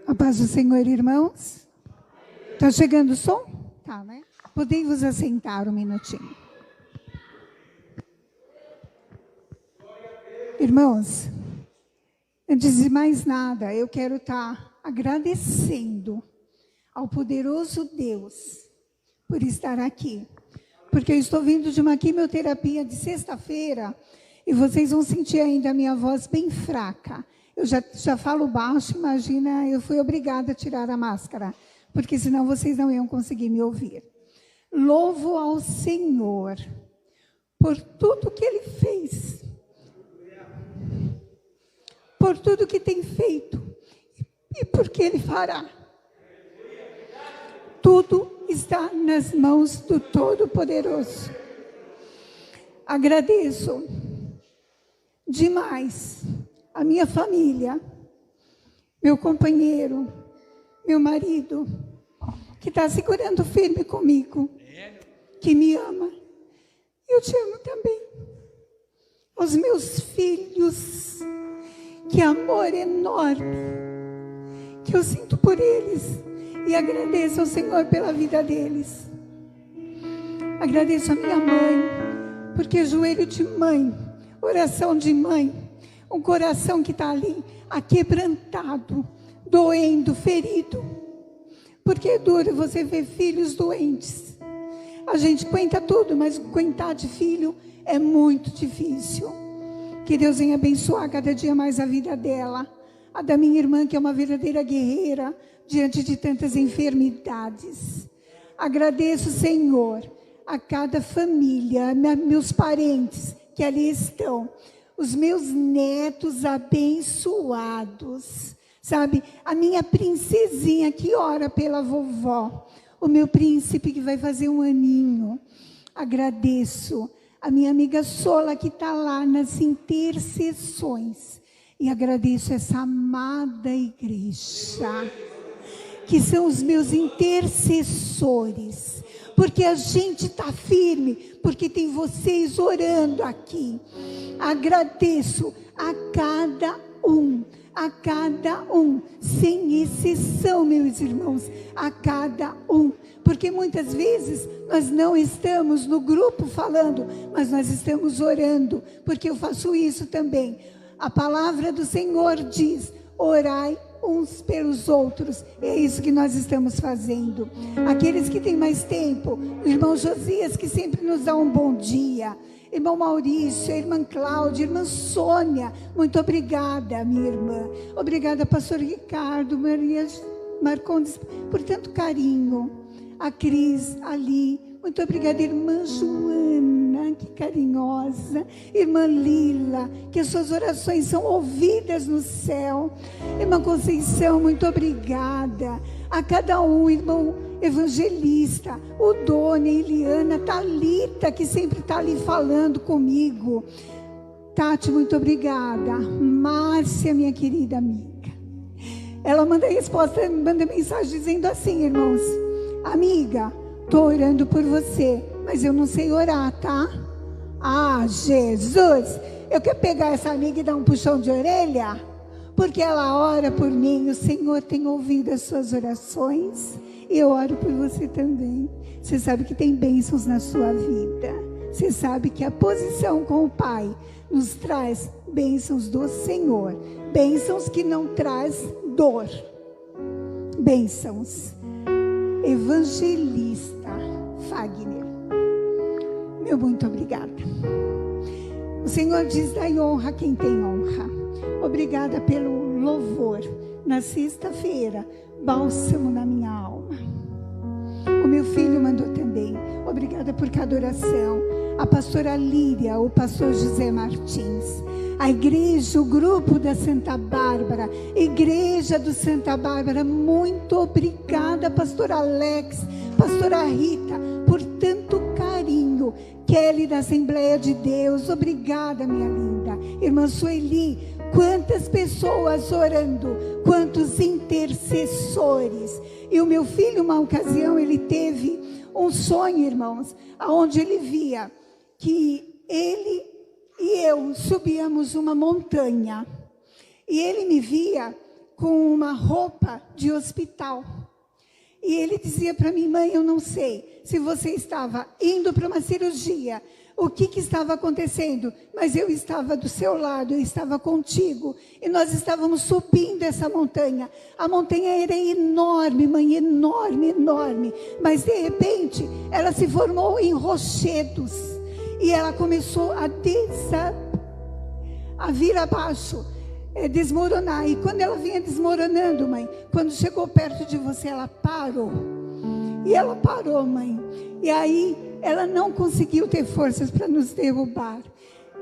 A paz do Senhor, irmãos. Está chegando o som? Tá, né? Podem vos assentar um minutinho. Irmãos, antes de mais nada, eu quero estar agradecendo ao poderoso Deus por estar aqui. Porque eu estou vindo de uma quimioterapia de sexta-feira e vocês vão sentir ainda a minha voz bem fraca. Eu já falo baixo, imagina, eu fui obrigada a tirar a máscara, porque senão vocês não iam conseguir me ouvir. Louvo ao Senhor por tudo que Ele fez, por tudo que tem feito e por que Ele fará. Tudo está nas mãos do Todo-Poderoso. Agradeço demais a minha família, meu companheiro, meu marido, que está segurando firme comigo, que me ama. Eu te amo também. Os meus filhos, que amor enorme que eu sinto por eles. E agradeço ao Senhor pela vida deles. Agradeço a minha mãe, porque joelho de mãe, oração de mãe, um coração que está ali, aquebrantado, doendo, ferido. Porque é duro você ver filhos doentes. A gente aguenta tudo, mas aguentar de filho é muito difícil. Que Deus venha abençoar cada dia mais a vida dela. A da minha irmã, que é uma verdadeira guerreira, diante de tantas enfermidades. Agradeço, Senhor, a cada família, meus parentes que ali estão, os meus netos abençoados, sabe? A minha princesinha que ora pela vovó, o meu príncipe que vai fazer 1 aninho. Agradeço a minha amiga Sola que está lá nas intercessões. E agradeço essa amada igreja, que são os meus intercessores, porque a gente está firme, porque tem vocês orando aqui. Agradeço a cada um, sem exceção, meus irmãos, a cada um, porque muitas vezes nós não estamos no grupo falando, mas nós estamos orando, porque eu faço isso também. A palavra do Senhor diz: orai uns pelos outros. É isso que nós estamos fazendo. Aqueles que têm mais tempo, o irmão Josias, que sempre nos dá um bom dia, irmão Maurício, a irmã Cláudia, a irmã Sônia, muito obrigada, minha irmã. Obrigada, pastor Ricardo, Maria Marcondes, por tanto carinho. A Cris, ali, muito obrigada, irmã Joana, que carinhosa. Irmã Lila, que as suas orações são ouvidas no céu. Irmã Conceição, muito obrigada. A cada um, irmão Evangelista, o Dona, Eliana, Thalita, que sempre está ali falando comigo. Tati, muito obrigada. Márcia, minha querida amiga. Ela manda resposta, manda mensagem dizendo assim, irmãos: amiga, estou orando por você, mas eu não sei orar, tá? Ah, Jesus! Eu quero pegar essa amiga e dar um puxão de orelha, porque ela ora por mim. O Senhor tem ouvido as suas orações e eu oro por você também. Você sabe que tem bênçãos na sua vida. Você sabe que a posição com o Pai nos traz bênçãos do Senhor, bênçãos que não traz dor. Bênçãos. Evangelista Fagner, meu muito obrigada. O Senhor diz: dai honra a quem tem honra. Obrigada pelo louvor na sexta-feira, bálsamo na minha alma. O meu filho mandou também. Obrigada por cada oração. A pastora Líria, o pastor José Martins, a igreja, o grupo da Santa Bárbara, igreja do Santa Bárbara, muito obrigada, pastor Alex, pastora Rita, por tanto carinho. Kelly da Assembleia de Deus, obrigada, minha linda. Irmã Sueli, quantas pessoas orando, quantos intercessores. E o meu filho, uma ocasião, ele teve um sonho, irmãos, onde ele via que ele e eu subíamos uma montanha. E ele me via com uma roupa de hospital. E ele dizia para mim: mãe, eu não sei se você estava indo para uma cirurgia, o que estava acontecendo, mas eu estava do seu lado, eu estava contigo. E nós estávamos subindo essa montanha. A montanha era enorme, mãe, enorme, enorme. Mas de repente, ela se formou em rochedos. E ela começou a vir abaixo. Desmoronar. E quando ela vinha desmoronando, mãe, quando chegou perto de você, ela parou. E ela parou, mãe. E aí ela não conseguiu ter forças para nos derrubar.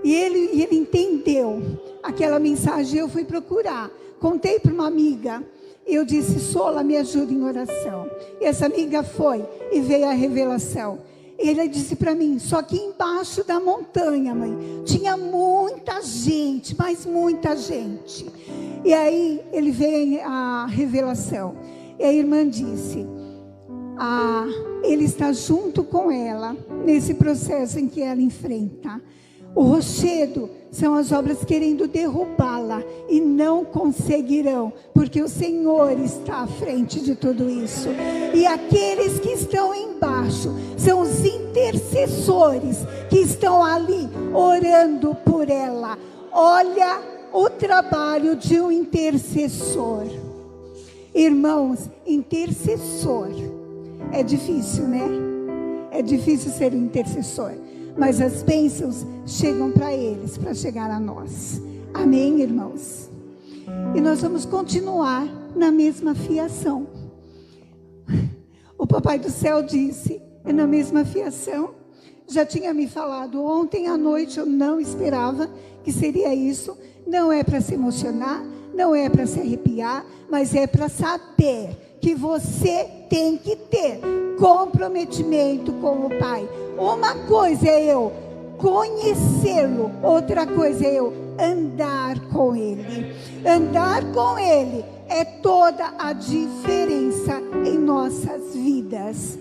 E ele entendeu aquela mensagem. Eu fui procurar, contei para uma amiga. Eu disse: Sola, me ajuda em oração. E essa amiga foi e veio a revelação. Ele disse para mim: só que embaixo da montanha, mãe, tinha muita gente, mas muita gente. E aí ele veio a revelação. E a irmã disse: ele está junto com ela nesse processo em que ela enfrenta. O rochedo são as obras querendo derrubá-la e não conseguirão, porque o Senhor está à frente de tudo isso. E aqueles que estão embaixo são os intercessores que estão ali orando por ela. Olha o trabalho de um intercessor. Irmãos, intercessor é difícil, né? É difícil ser um intercessor. Mas as bênçãos chegam para eles, para chegar a nós. Amém, irmãos? E nós vamos continuar na mesma fiação. O Papai do Céu disse: é na mesma fiação. Já tinha me falado ontem à noite, eu não esperava que seria isso. Não é para se emocionar, não é para se arrepiar, mas é para saber que você tem que ter comprometimento com o Pai. Uma coisa é eu conhecê-lo, outra coisa é eu andar com Ele. Andar com Ele é toda a diferença em nossas vidas.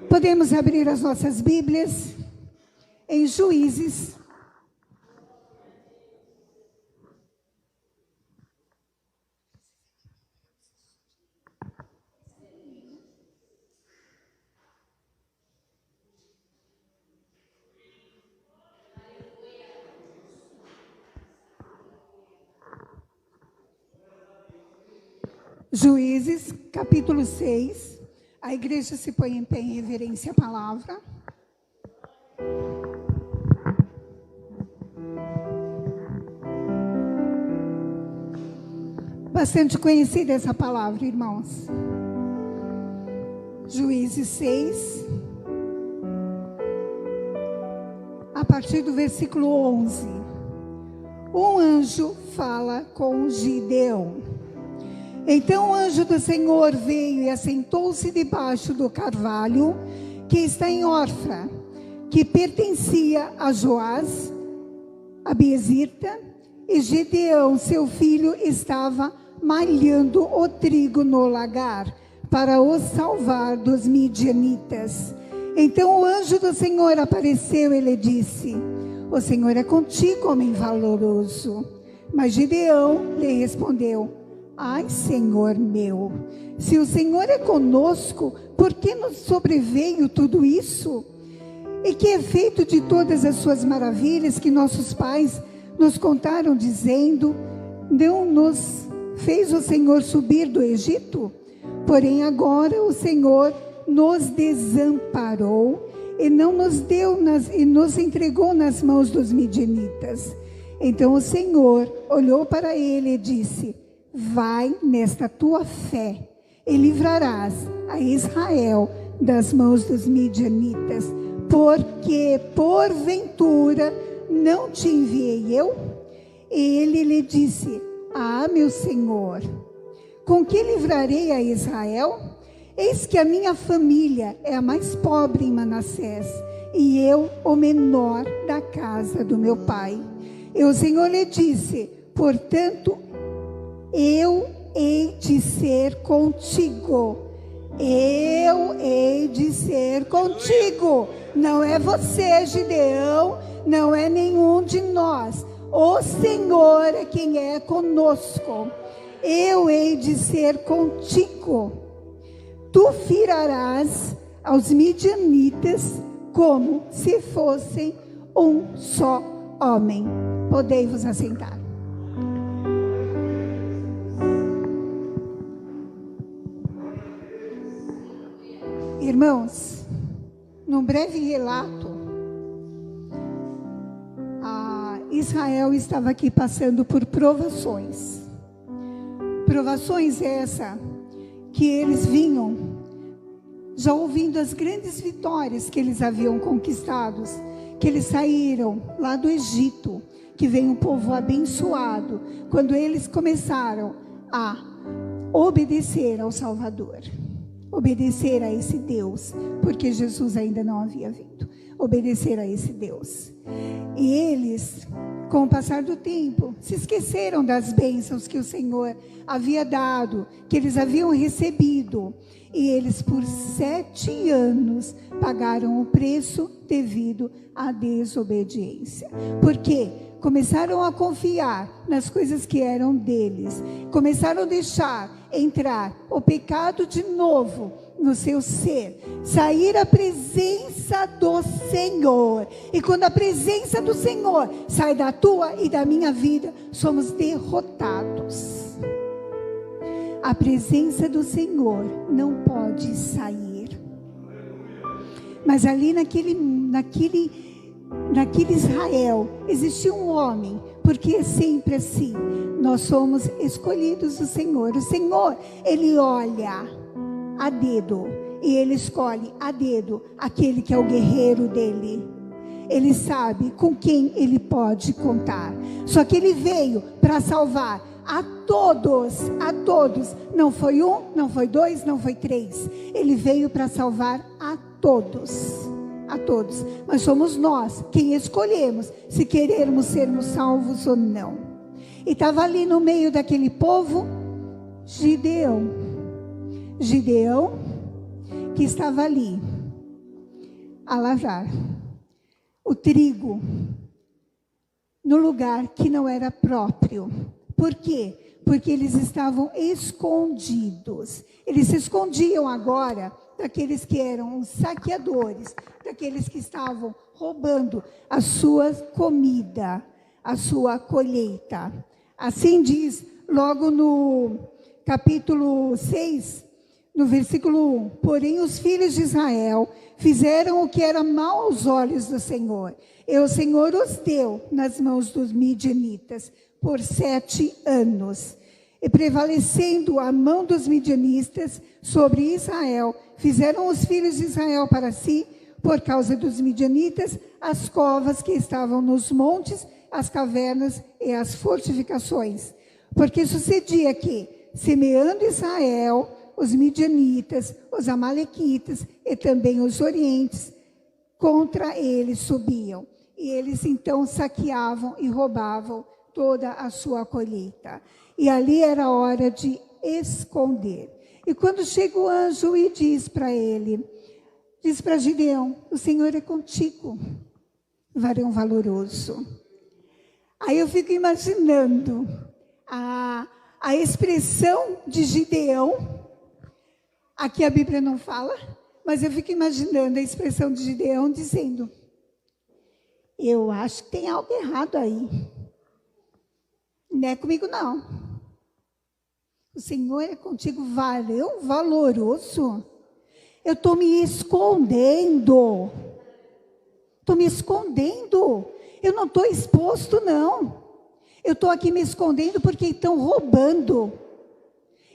Podemos abrir as nossas Bíblias em Juízes. Juízes, capítulo 6. A igreja se põe em pé em reverência à palavra. Bastante conhecida essa palavra, irmãos. Juízes 6. A partir do versículo 11. Um anjo fala com Gideão. Então o anjo do Senhor veio e assentou-se debaixo do carvalho que está em Ofra, que pertencia a Joás, a Biezirta, e Gideão, seu filho, estava malhando o trigo no lagar para os salvar dos midianitas. Então o anjo do Senhor apareceu e lhe disse: o Senhor é contigo, homem valoroso. Mas Gideão lhe respondeu: ai, Senhor meu, se o Senhor é conosco, por que nos sobreveio tudo isso? E que é feito de todas as suas maravilhas que nossos pais nos contaram, dizendo: não nos fez o Senhor subir do Egito? Porém agora o Senhor nos desamparou e não nos deu e nos entregou nas mãos dos midianitas. Então o Senhor olhou para ele e disse: vai nesta tua fé e livrarás a Israel das mãos dos midianitas, porque porventura não te enviei eu? E ele lhe disse: ah, meu Senhor, com que livrarei a Israel? Eis que a minha família é a mais pobre em Manassés, e eu o menor da casa do meu pai. E o Senhor lhe disse: portanto, eu hei de ser contigo. Eu hei de ser contigo. Não é você, Gideão, não é nenhum de nós. O Senhor é quem é conosco. Eu hei de ser contigo. Tu firarás aos midianitas como se fossem um só homem. Podei vos assentar. Irmãos, num breve relato, Israel estava aqui passando por provações. Provações essa que eles vinham já ouvindo as grandes vitórias que eles haviam conquistado, que eles saíram lá do Egito, que veio um povo abençoado, quando eles começaram a obedecer ao Salvador, obedecer a esse Deus, porque Jesus ainda não havia vindo, obedecer a esse Deus. E eles, com o passar do tempo, se esqueceram das bênçãos que o Senhor havia dado, que eles haviam recebido. E eles por 7 anos pagaram o preço devido à desobediência. Por quê? Começaram a confiar nas coisas que eram deles. Começaram a deixar entrar o pecado de novo no seu ser. Sair à presença do Senhor. E quando a presença do Senhor sai da tua e da minha vida, somos derrotados. A presença do Senhor não pode sair. Mas ali naquele Israel, existia um homem, porque é sempre assim, nós somos escolhidos do Senhor. O Senhor, Ele olha a dedo, e Ele escolhe a dedo aquele que é o guerreiro dele. Ele sabe com quem Ele pode contar. Só que Ele veio para salvar a todos, não foi 1, não foi 2, não foi 3, Ele veio para salvar a todos, mas somos nós quem escolhemos se queremos sermos salvos ou não. E estava ali no meio daquele povo, Gideão, que estava ali, a lavrar o trigo, no lugar que não era próprio. Por quê? Porque eles estavam escondidos. Eles se escondiam agora daqueles que eram os saqueadores, daqueles que estavam roubando a sua comida, a sua colheita. Assim diz logo no capítulo 6, no versículo 1. Porém os filhos de Israel fizeram o que era mal aos olhos do Senhor. E o Senhor os deu nas mãos dos midianitas por 7 anos. E prevalecendo a mão dos midianistas sobre Israel, fizeram os filhos de Israel para si, por causa dos midianitas, as covas que estavam nos montes, as cavernas e as fortificações. Porque sucedia que, semeando Israel, os midianitas, os amalequitas e também os orientes, contra eles subiam. E eles então saqueavam e roubavam toda a sua colheita. E ali era hora de esconder. E quando chega o anjo e diz para ele, diz para Gideão, o Senhor é contigo, varão valoroso. Aí eu fico imaginando a expressão de Gideão. Aqui a Bíblia não fala, mas eu fico imaginando a expressão de Gideão dizendo, eu acho que tem algo errado aí. Não é comigo não. O Senhor é contigo, varão valoroso. Eu estou me escondendo. Estou me escondendo. Eu não estou exposto não. Eu estou aqui me escondendo porque estão roubando.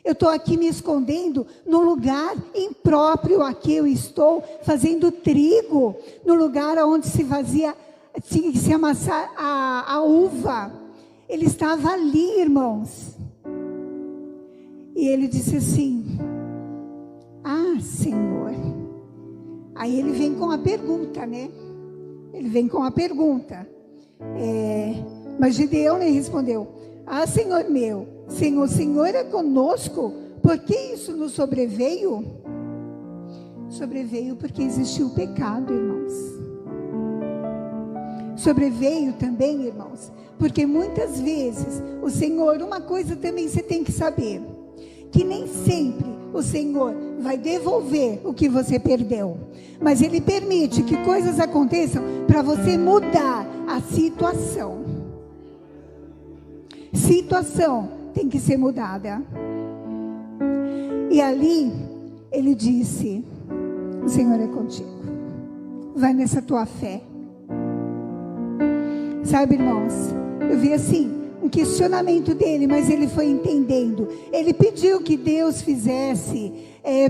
Eu estou aqui me escondendo no lugar impróprio a que eu estou fazendo trigo. No lugar onde se fazia, se amassar a uva. Ele estava ali, irmãos. E ele disse assim, Senhor. Aí ele vem com a pergunta, né? Ele vem com a pergunta. Mas Gideão lhe respondeu, Senhor meu, Senhor, o Senhor é conosco, por que isso nos sobreveio? Sobreveio porque existiu o pecado, irmãos. sobreveio também, irmãos, porque muitas vezes o Senhor, uma coisa também você tem que saber, que nem sempre o Senhor vai devolver o que você perdeu, mas Ele permite que coisas aconteçam para você mudar a situação. Situação tem que ser mudada. E ali Ele disse: o Senhor é contigo, vai nessa tua fé. Sabe, irmãos, eu vi assim um questionamento dele, mas ele foi entendendo. Ele pediu que Deus fizesse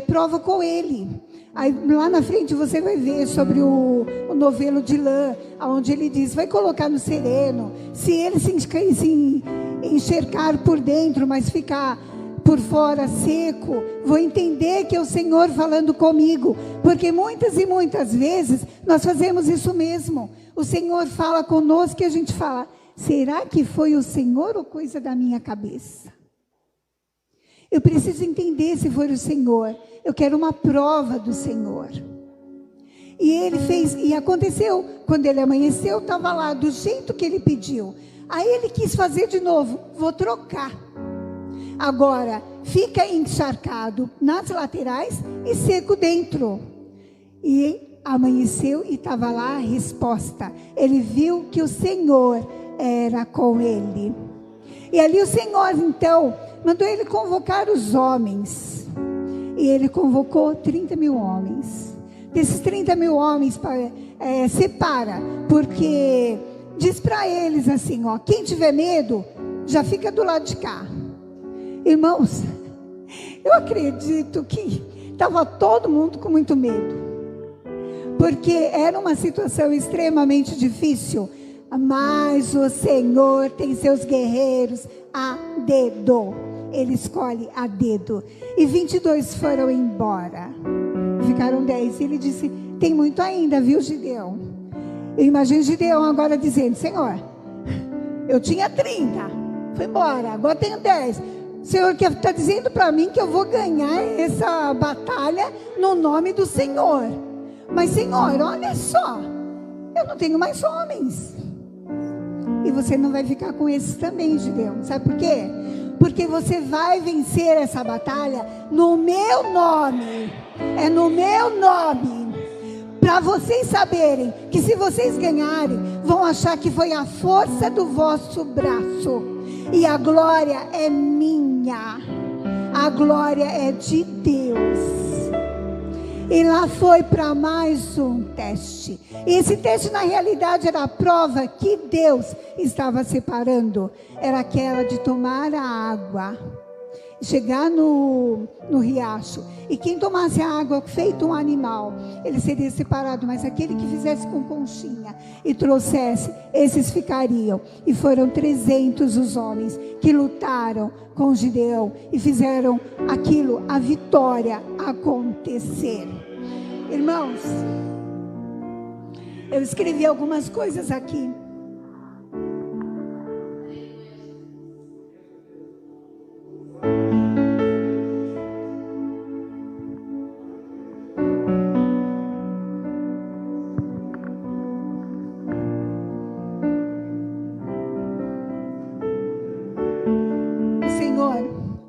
prova com ele. Aí lá na frente você vai ver sobre o novelo de lã, onde ele diz: vai colocar no sereno. Se ele se encharcar por dentro, mas ficar por fora seco, vou entender que é o Senhor falando comigo. Porque muitas e muitas vezes nós fazemos isso mesmo. O Senhor fala conosco e a gente fala: será que foi o Senhor ou coisa da minha cabeça? Eu preciso entender se foi o Senhor. Eu quero uma prova do Senhor. E ele fez, e aconteceu, quando ele amanheceu, estava lá do jeito que ele pediu. Aí ele quis fazer de novo: vou trocar. Agora, fica encharcado nas laterais e seco dentro. E amanheceu e estava lá a resposta. Ele viu que o Senhor era com ele. E ali o Senhor, então, mandou ele convocar os homens. E ele convocou 30 mil homens. Desses 30 mil homens, separa, porque diz para eles assim, ó: quem tiver medo, já fica do lado de cá. Irmãos, eu acredito que estava todo mundo com muito medo, porque era uma situação extremamente difícil, mas o Senhor tem seus guerreiros a dedo. Ele escolhe a dedo. E 22 foram embora, ficaram 10. Ele disse: tem muito ainda, viu, Gideão? Eu imagino Gideão agora dizendo: Senhor, eu tinha 30, foi embora, agora tenho 10. O Senhor está dizendo para mim que eu vou ganhar essa batalha no nome do Senhor. Mas, Senhor, olha só, eu não tenho mais homens. E você não vai ficar com esses também, Gideão. Sabe por quê? Porque você vai vencer essa batalha no meu nome. É no meu nome. Para vocês saberem que se vocês ganharem, vão achar que foi a força do vosso braço. E a glória é minha. A glória é de Deus. E lá foi para mais um teste. E esse teste, na realidade, era a prova que Deus estava separando. Era aquela de tomar a água, chegar no riacho. E quem tomasse a água feito um animal, ele seria separado. Mas aquele que fizesse com conchinha e trouxesse, esses ficariam. E foram 300 os homens que lutaram com Gideão e fizeram aquilo, a vitória acontecer. Irmãos, eu escrevi algumas coisas aqui.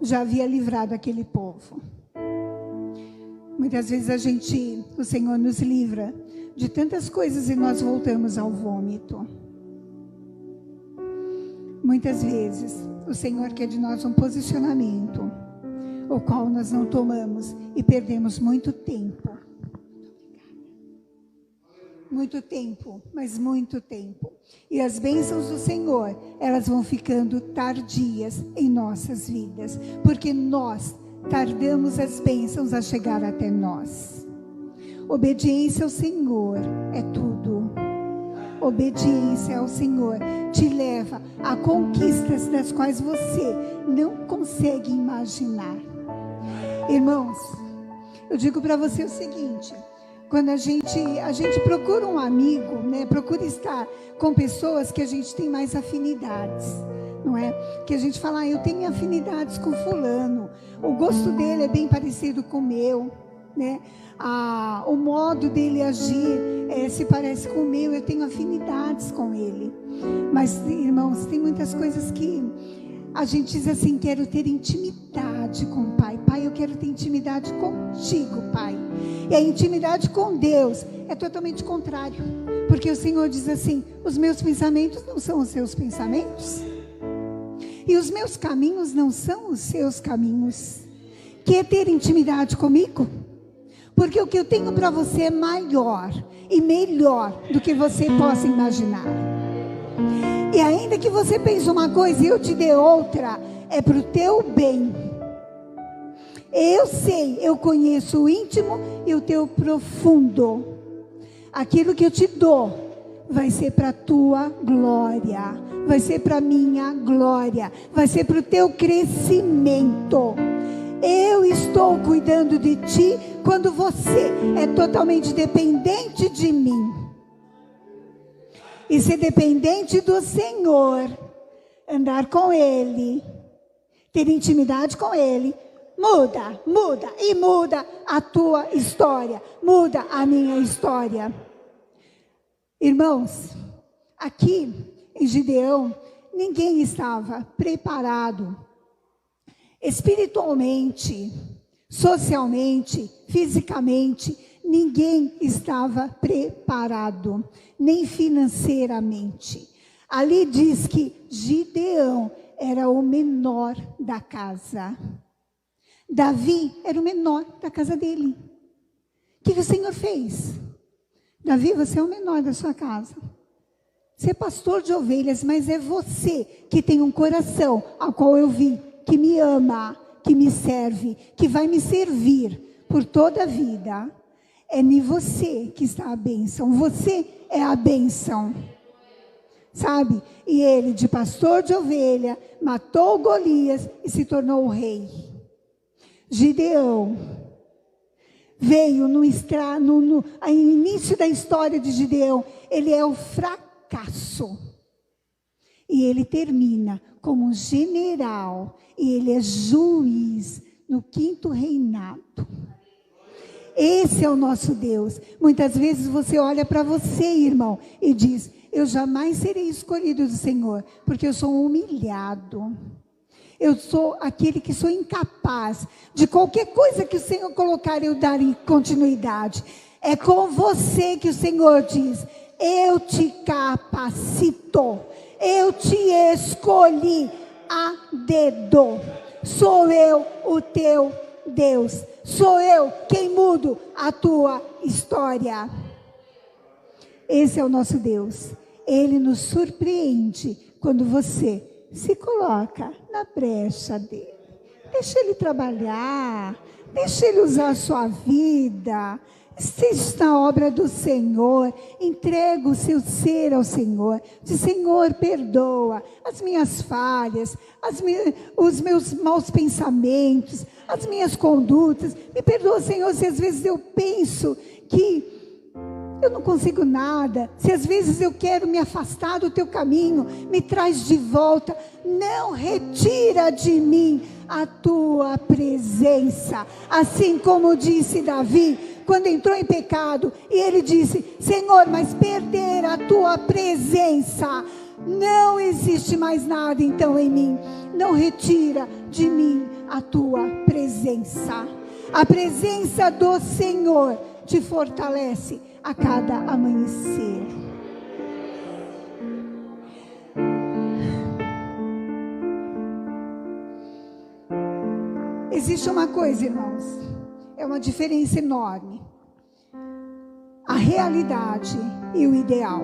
Já havia livrado aquele povo. Muitas vezes o Senhor nos livra de tantas coisas e nós voltamos ao vômito. Muitas vezes o Senhor quer de nós um posicionamento, o qual nós não tomamos e perdemos muito tempo. Muito tempo, mas muito tempo. E as bênçãos do Senhor, elas vão ficando tardias em nossas vidas, porque nós tardamos as bênçãos a chegar até nós. Obediência ao Senhor é tudo. Obediência ao Senhor te leva a conquistas das quais você não consegue imaginar. Irmãos, eu digo para você o seguinte: quando a gente procura um amigo, né? Procura estar com pessoas que a gente tem mais afinidades, não é? Que a gente fala: eu tenho afinidades com fulano, o gosto dele é bem parecido com o meu. né? O modo dele agir se parece com o meu, eu tenho afinidades com ele. Mas, irmãos, tem muitas coisas que a gente diz assim: quero ter intimidade com o Pai. Pai, eu quero ter intimidade contigo, Pai. E a intimidade com Deus é totalmente contrário, porque o Senhor diz assim: os meus pensamentos não são os seus pensamentos, e os meus caminhos não são os seus caminhos. Quer ter intimidade comigo? Porque o que eu tenho para você é maior e melhor do que você possa imaginar. E ainda que você pense uma coisa e eu te dê outra, é para o teu bem. Eu sei, eu conheço o íntimo e o teu profundo. Aquilo que eu te dou vai ser para a tua glória, vai ser para a minha glória, vai ser para o teu crescimento. Eu estou cuidando de ti quando você é totalmente dependente de mim. E ser dependente do Senhor, andar com Ele, ter intimidade com Ele, muda a tua história, muda a minha história. Irmãos, aqui em Gideão, ninguém estava preparado espiritualmente, socialmente, fisicamente. Ninguém estava preparado, nem financeiramente. Ali diz que Gideão era o menor da casa. Davi era o menor da casa dele. O que o Senhor fez? Davi, você é o menor da sua casa. Você é pastor de ovelhas, mas é você que tem um coração ao qual eu vi, que me ama, que me serve, que vai me servir por toda a vida. É em você que está a bênção. Você é a bênção. Sabe? E ele, de pastor de ovelha, matou Golias e se tornou o rei. Gideão veio no início da história de Gideão. Ele é o fracasso. E ele termina como general. E ele é juiz no 5º reinado. Esse é o nosso Deus. Muitas vezes você olha para você, irmão, e diz: eu jamais serei escolhido do Senhor, porque eu sou um humilhado. Eu sou aquele que sou incapaz de qualquer coisa que o Senhor colocar, eu dar continuidade. É com você que o Senhor diz: eu te capacito, eu te escolhi a dedo. Sou eu o teu Deus. Sou eu quem mudo a tua história. Esse é o nosso Deus. Ele nos surpreende quando você se coloca na brecha dele. Deixa ele trabalhar. Deixa ele usar a sua vida. Esteja na obra do Senhor. Entrega o seu ser ao Senhor. Diz: Senhor, perdoa as minhas falhas, os meus maus pensamentos, as minhas condutas. Me perdoa, Senhor, se às vezes eu penso que eu não consigo nada. Se às vezes eu quero me afastar do teu caminho, me traz de volta. Não retira de mim a tua presença. Assim como disse Davi, quando entrou em pecado, e ele disse: Senhor, mas perder a tua presença, não existe mais nada então em mim. Não retira de mim a tua presença. A presença do Senhor te fortalece a cada amanhecer. Existe uma coisa, irmãos, é uma diferença enorme: a realidade e o ideal.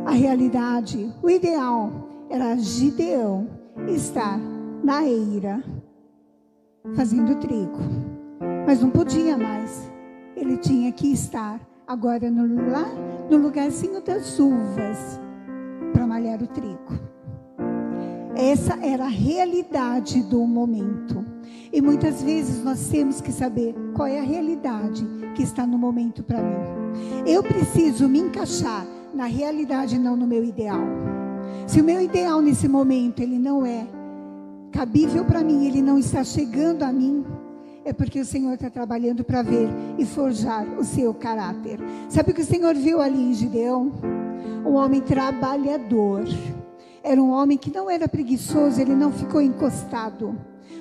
A realidade, o ideal era Gideão estar na eira fazendo trigo, mas não podia mais. Ele tinha que estar agora lá no lugarzinho das uvas para malhar o trigo. Essa era a realidade do momento. E muitas vezes nós temos que saber qual é a realidade que está no momento para mim. Eu preciso me encaixar na realidade, não no meu ideal. Se o meu ideal nesse momento ele não é cabível para mim, ele não está chegando a mim, é porque o Senhor está trabalhando para ver e forjar o seu caráter. Sabe o que o Senhor viu ali em Gideão? Um homem trabalhador. Era um homem que não era preguiçoso, ele não ficou encostado.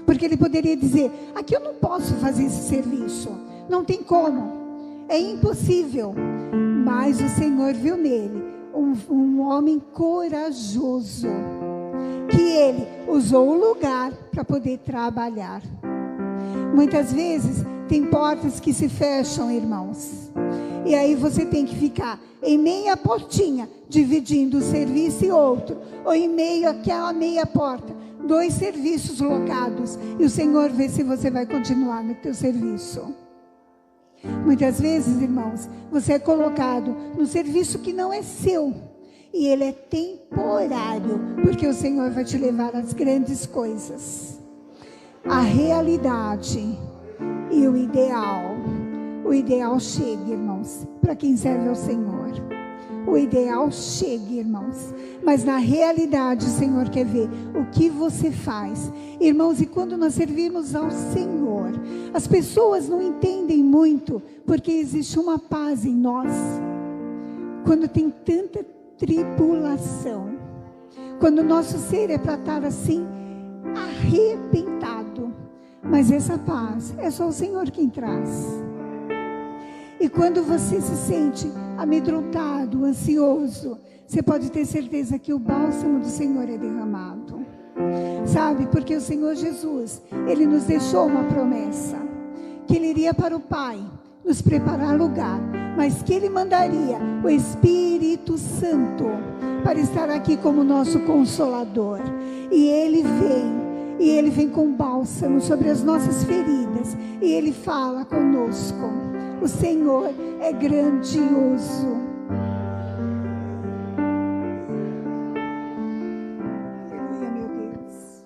Porque ele poderia dizer, aqui eu não posso fazer esse serviço, não tem como, é impossível. Mas o Senhor viu nele um homem corajoso, que ele usou o lugar para poder trabalhar. Muitas vezes tem portas que se fecham, irmãos, e aí você tem que ficar em meia portinha, dividindo o serviço e outro, ou em meio àquela meia porta, 2 serviços locados, e o Senhor vê se você vai continuar no teu serviço. Muitas vezes, irmãos, você é colocado no serviço que não é seu, e ele é temporário, porque o Senhor vai te levar às grandes coisas. A realidade e o ideal chega, irmãos, para quem serve ao Senhor. O ideal chega, irmãos, mas na realidade o Senhor quer ver o que você faz. Irmãos, e quando nós servimos ao Senhor, as pessoas não entendem muito, porque existe uma paz em nós. Quando tem tanta tribulação, quando o nosso ser é para estar assim, arrebentado, mas essa paz é só o Senhor quem traz. E quando você se sente amedrontado, ansioso, você pode ter certeza que o bálsamo do Senhor é derramado. Sabe, porque o Senhor Jesus, Ele nos deixou uma promessa, que Ele iria para o Pai, nos preparar lugar, mas que Ele mandaria o Espírito Santo, para estar aqui como nosso Consolador. E Ele vem com bálsamo sobre as nossas feridas, e Ele fala conosco. O Senhor é grandioso. Aleluia, meu Deus.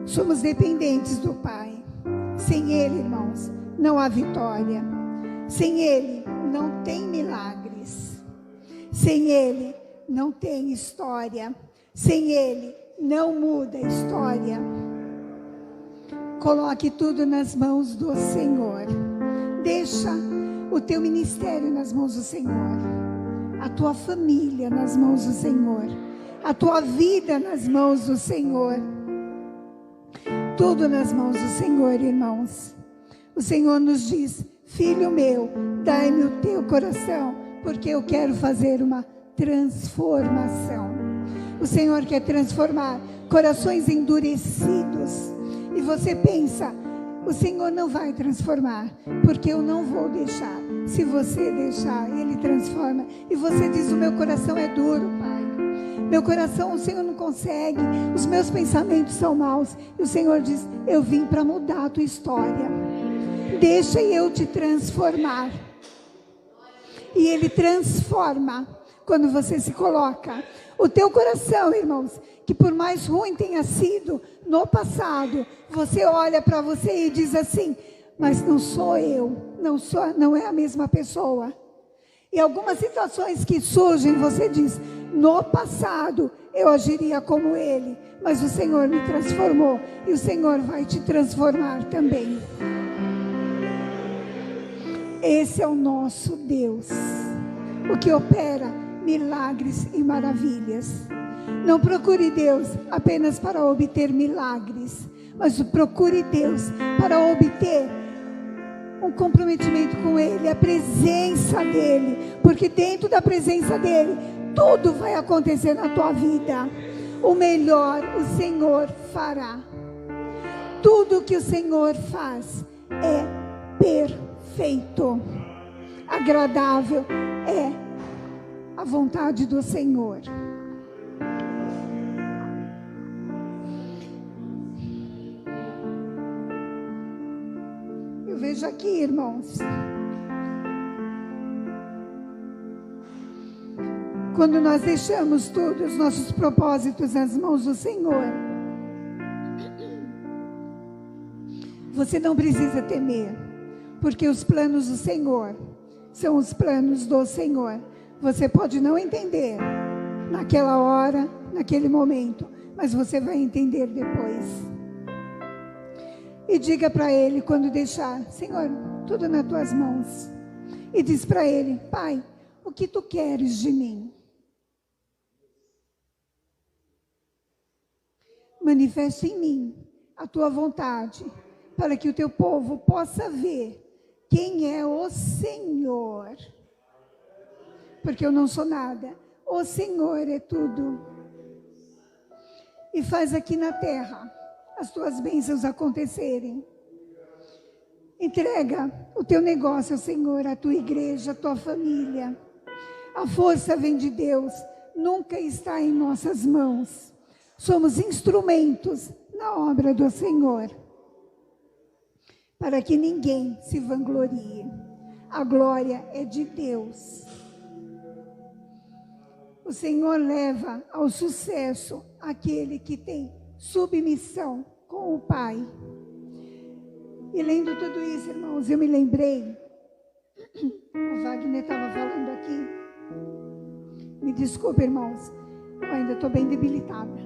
Somos dependentes do Pai. Sem Ele, irmãos, não há vitória. Sem Ele, não tem milagres. Sem Ele, não tem história. Sem Ele, não muda a história. Coloque tudo nas mãos do Senhor. Deixa o teu ministério nas mãos do Senhor. A tua família nas mãos do Senhor. A tua vida nas mãos do Senhor. Tudo nas mãos do Senhor, irmãos. O Senhor nos diz, filho meu, dai-me o teu coração, porque eu quero fazer uma transformação. O Senhor quer transformar corações endurecidos. E você pensa, o Senhor não vai transformar, porque eu não vou deixar. Se você deixar, Ele transforma. E você diz, o meu coração é duro, Pai. Meu coração, o Senhor não consegue. Os meus pensamentos são maus. E o Senhor diz, eu vim para mudar a tua história. Deixa eu te transformar. E Ele transforma quando você se coloca. O teu coração, irmãos, que por mais ruim tenha sido no passado, você olha para você e diz assim, mas não sou eu, não é a mesma pessoa. E algumas situações que surgem, você diz, no passado eu agiria como ele, mas o Senhor me transformou e o Senhor vai te transformar também. Esse é o nosso Deus, o que opera milagres e maravilhas. Não procure Deus apenas para obter milagres, mas procure Deus para obter um comprometimento com Ele, a presença dEle, porque dentro da presença dEle, tudo vai acontecer na tua vida. O melhor o Senhor fará. Tudo que o Senhor faz é perfeito. Agradável é a vontade do Senhor. Eu vejo aqui, irmãos, quando nós deixamos tudo, os nossos propósitos nas mãos do Senhor, você não precisa temer, porque os planos do Senhor são os planos do Senhor. Você pode não entender naquela hora, naquele momento, mas você vai entender depois. E diga para Ele quando deixar: Senhor, tudo nas tuas mãos. E diz para Ele: Pai, o que tu queres de mim? Manifesta em mim a tua vontade, para que o teu povo possa ver quem é o Senhor. Porque eu não sou nada, o Senhor é tudo. E faz aqui na terra as tuas bênçãos acontecerem. Entrega o teu negócio ao Senhor, a tua igreja, a tua família. A força vem de Deus, nunca está em nossas mãos. Somos instrumentos na obra do Senhor, para que ninguém se vanglorie. A glória é de Deus. O Senhor leva ao sucesso aquele que tem submissão com o Pai. E lendo tudo isso, irmãos, eu me lembrei, o Wagner estava falando aqui, me desculpe, irmãos, eu ainda estou bem debilitada.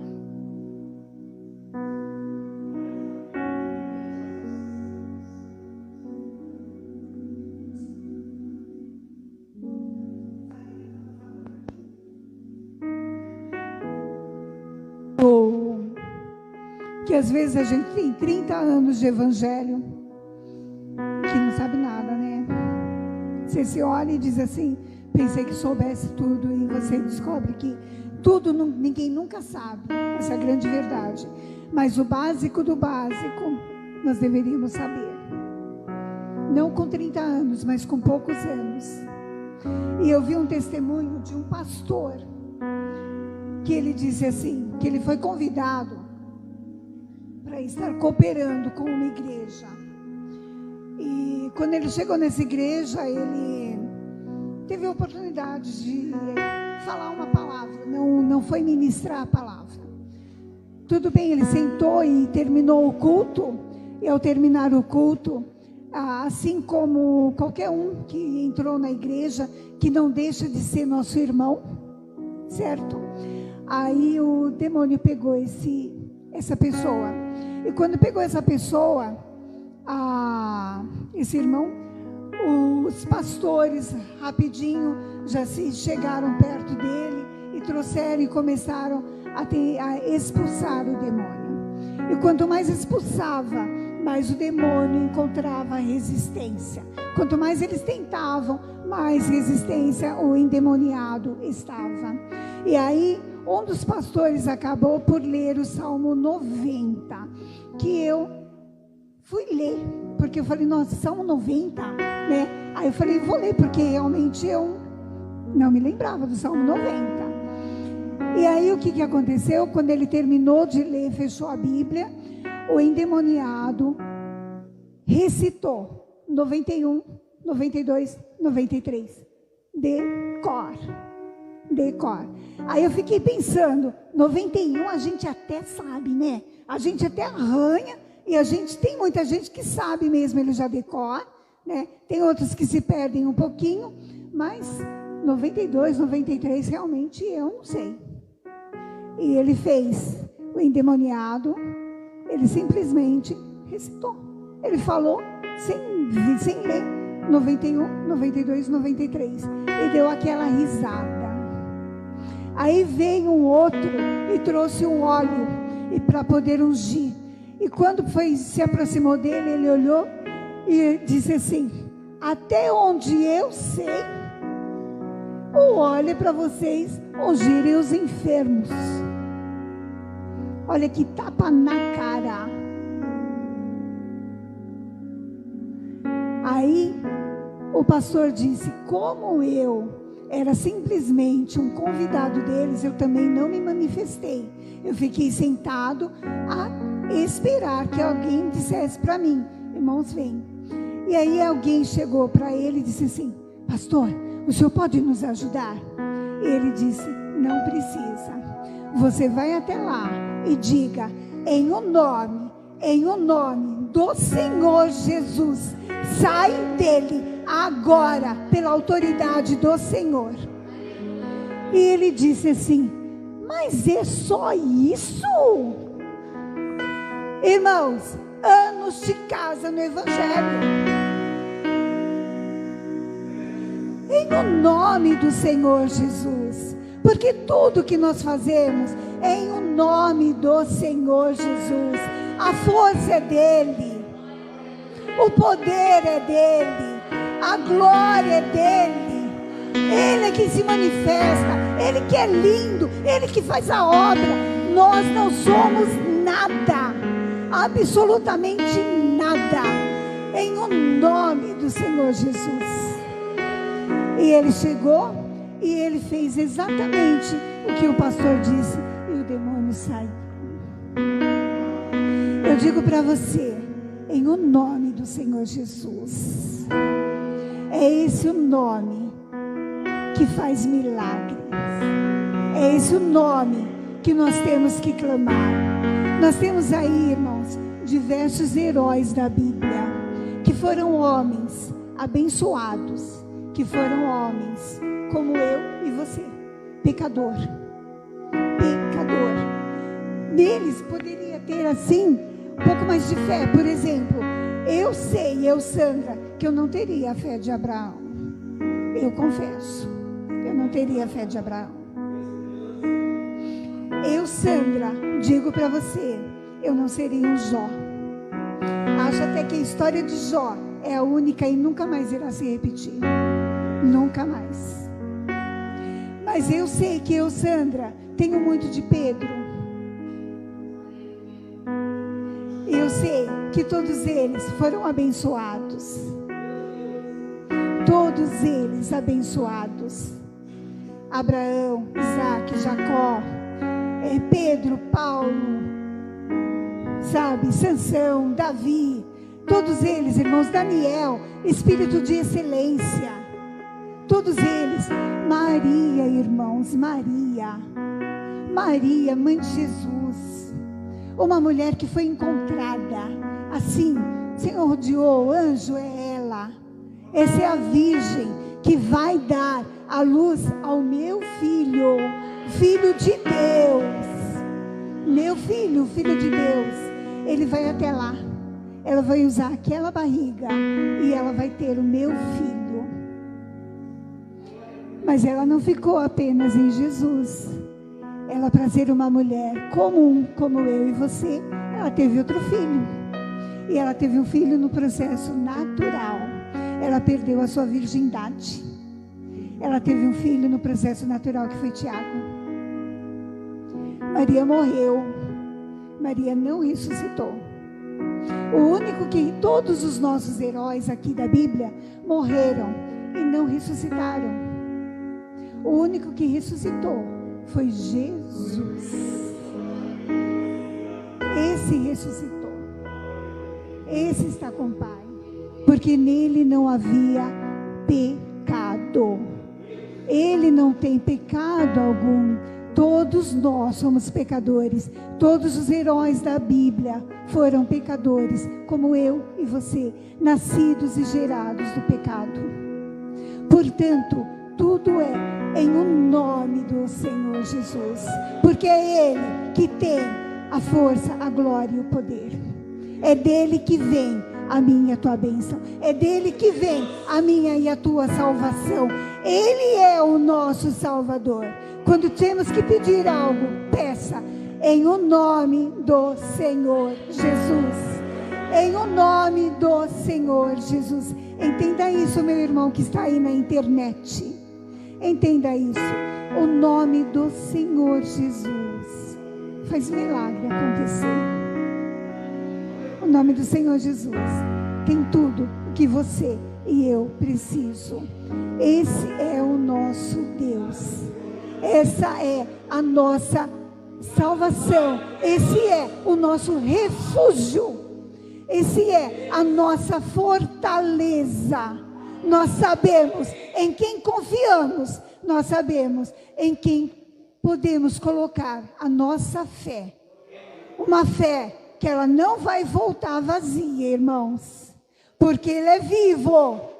Que às vezes a gente tem 30 anos de evangelho, que não sabe nada, né? Você se olha e diz assim: pensei que soubesse tudo, e você descobre que tudo ninguém nunca sabe. Essa é a grande verdade. Mas o básico do básico nós deveríamos saber. Não com 30 anos, mas com poucos anos. E eu vi um testemunho de um pastor, que ele disse assim, que ele foi convidado para estar cooperando com uma igreja. E quando ele chegou nessa igreja, ele teve a oportunidade de falar uma palavra, não foi ministrar a palavra. Tudo bem, ele sentou e terminou o culto, e ao terminar o culto, assim como qualquer um que entrou na igreja, que não deixa de ser nosso irmão, certo? Aí o demônio pegou essa pessoa. E quando pegou essa pessoa, esse irmão, os pastores rapidinho já se chegaram perto dele e trouxeram e começaram a expulsar o demônio. E quanto mais expulsava, mais o demônio encontrava resistência. Quanto mais eles tentavam, mais resistência o endemoniado estava. E aí um dos pastores acabou por ler o Salmo 90, que eu fui ler, porque eu falei: nossa, Salmo 90, né? Aí eu falei: vou ler, porque realmente eu não me lembrava do Salmo 90. E aí o que aconteceu? Quando ele terminou de ler, fechou a Bíblia, o endemoniado recitou 91, 92, 93, de cor. Aí eu fiquei pensando, 91 a gente até sabe, né? A gente até arranha, e tem muita gente que sabe mesmo, ele já decora, né? Tem outros que se perdem um pouquinho, mas 92, 93 realmente eu não sei. E ele fez o endemoniado, ele simplesmente recitou. Ele falou sem ler 91, 92, 93 e deu aquela risada. Aí veio um outro e trouxe um óleo para poder ungir. E quando se aproximou dele, ele olhou e disse assim: até onde eu sei, o óleo é para vocês ungirem os enfermos. Olha que tapa na cara. Aí o pastor disse: como eu era simplesmente um convidado deles, eu também não me manifestei. Eu fiquei sentado a esperar que alguém dissesse para mim: irmãos, vem. E aí alguém chegou para ele e disse assim: pastor, o senhor pode nos ajudar? Ele disse: não precisa. Você vai até lá e diga: em o nome do Senhor Jesus sai dele agora, pela autoridade do Senhor. E ele disse assim: mas é só isso? Irmãos, anos de casa no Evangelho, em o nome do Senhor Jesus, porque tudo que nós fazemos é em o nome do Senhor Jesus. A força é dele, o poder é dele, a glória é dele. Ele é que se manifesta, ele que é lindo, ele que faz a obra. Nós não somos nada, absolutamente nada, em o nome do Senhor Jesus. E ele chegou e ele fez exatamente o que o pastor disse, e o demônio saiu. Eu digo para você, em o nome do Senhor Jesus, é esse o nome que faz milagres, é esse o nome que nós temos que clamar. Nós temos aí, irmãos, diversos heróis da Bíblia, que foram homens abençoados, que foram homens como eu e você, pecador. Neles poderia ter assim, um pouco mais de fé. Por exemplo, eu sei, Sandra, que eu não teria a fé de Abraão. Eu confesso, eu não teria a fé de Abraão. Eu, Sandra, digo para você, eu não seria um Jó. Acho até que a história de Jó é a única e nunca mais irá se repetir. Nunca mais. Mas eu sei que eu, Sandra, tenho muito de Pedro. Eu sei que todos eles foram abençoados. Todos eles abençoados. Abraão, Isaac, Jacó, Pedro, Paulo, sabe, Sansão, Davi, todos eles, irmãos, Daniel, espírito de excelência, todos eles. Maria, irmãos, Maria, mãe de Jesus, uma mulher que foi encontrada assim, Senhor rodeou, anjo é ela. Essa é a virgem que vai dar a luz ao meu filho, filho de Deus, meu filho, filho de Deus. Ele vai até lá, ela vai usar aquela barriga e ela vai ter o meu filho. Mas ela não ficou apenas em Jesus. Ela, para ser uma mulher comum como eu e você, ela teve outro filho. E ela teve um filho no processo natural. Ela perdeu a sua virgindade. Ela teve um filho no processo natural, que foi Tiago. Maria morreu. Maria não ressuscitou. O único que todos os nossos heróis aqui da Bíblia morreram e não ressuscitaram. O único que ressuscitou foi Jesus. Esse ressuscitou. Esse está com o Pai. Porque nele não havia pecado. Ele não tem pecado algum. Todos nós somos pecadores. Todos os heróis da Bíblia foram pecadores, como eu e você, nascidos e gerados do pecado. Portanto, tudo é em o nome do Senhor Jesus, porque é Ele que tem a força, a glória e o poder. É dele que vem a minha e a tua bênção. É dele que vem a minha e a tua salvação. Ele é o nosso Salvador. Quando temos que pedir algo, peça em o nome do Senhor Jesus. Em o nome do Senhor Jesus. Entenda isso, meu irmão que está aí na internet. Entenda isso. O nome do Senhor Jesus faz milagre acontecer. O nome do Senhor Jesus tem tudo o que você e eu preciso. Esse é o nosso Deus. Essa é a nossa salvação. Esse é o nosso refúgio. Esse é a nossa fortaleza. Nós sabemos em quem confiamos. Nós sabemos em quem podemos colocar a nossa fé. Uma fé que ela não vai voltar vazia, irmãos, porque Ele é vivo.